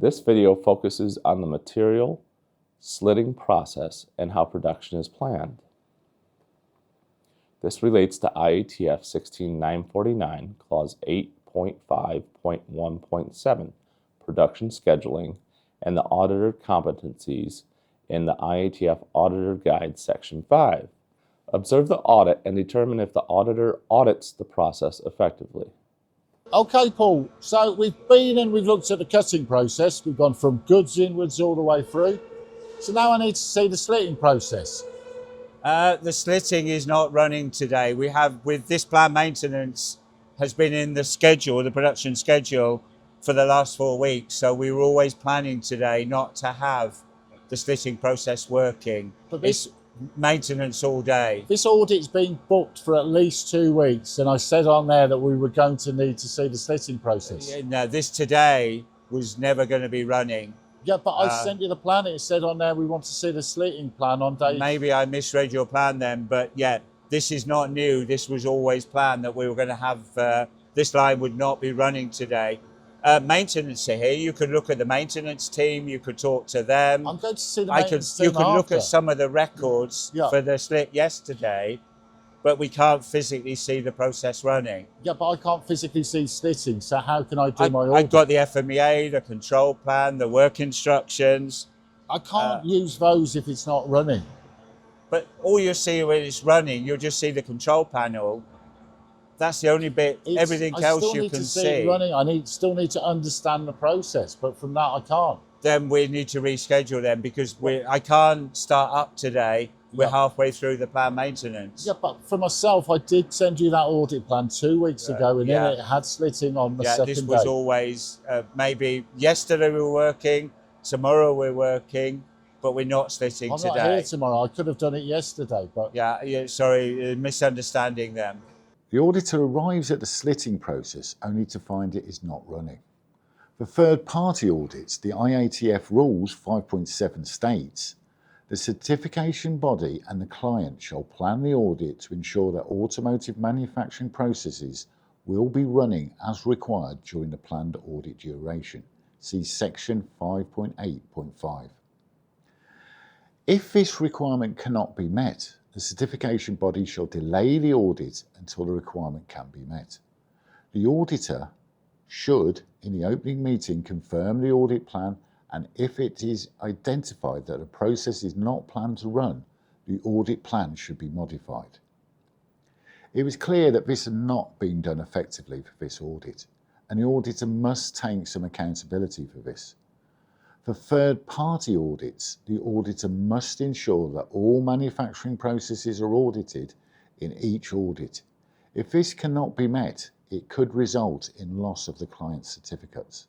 This video focuses on the material slitting process and how production is planned. This relates to IATF 16949, Clause 8.5.1.7, Production Scheduling, and the Auditor Competencies in the IATF Auditor Guide, Section 5. Observe the audit and determine if the auditor audits the process effectively. Okay, Paul, so we've been and we've looked at the cutting process. We've gone from goods inwards all the way through. So now I need to see the slitting process. The slitting is not running today. We have, with this plant maintenance, has been in the schedule, the production schedule, for the last 4 weeks. So we were always planning today not to have the slitting process working. But this maintenance all day. This audit's been booked for at least 2 weeks, and I said on there that we were going to need to see the slitting process. No, this today was never going to be running. Yeah, but I sent you the plan. It said on there we want to see the slitting plan on day. Maybe I misread your plan then, but yeah, this is not new. This was always planned that we were going to have, this line would not be running today. Maintenance are here. You could look at the maintenance team. You could talk to them. I'm going to see the maintenance team You could look after. at some of the records for the slit yesterday, but we can't physically see the process running. Yeah, but I can't physically see slitting, so how can I do my audit? I've got the FMEA, the control plan, the work instructions. I can't use those if it's not running. But all you see when it's running, you'll just see the control panel. That's the only bit. Everything else you can see. It running. I still need to understand the process, but from that I can't. Then we need to reschedule them because I can't start up today. We're halfway through the plan maintenance. Yeah, but for myself, I did send you that audit plan 2 weeks ago, and then it had slitting on the second day. This was always, maybe yesterday we were working, tomorrow we're working, but we're not slitting today. I'm not here tomorrow. I could have done it yesterday, but... Yeah, sorry, misunderstanding them. The auditor arrives at the slitting process only to find it is not running. For third-party audits, the IATF Rules 5.7 states, the certification body and the client shall plan the audit to ensure that automotive manufacturing processes will be running as required during the planned audit duration. See section 5.8.5. If this requirement cannot be met, the certification body shall delay the audit until the requirement can be met. The auditor should, in the opening meeting, confirm the audit plan, and if it is identified that a process is not planned to run, the audit plan should be modified. It was clear that this had not been done effectively for this audit, and the auditor must take some accountability for this. For third-party audits, the auditor must ensure that all manufacturing processes are audited in each audit. If this cannot be met, it could result in loss of the client's certificates.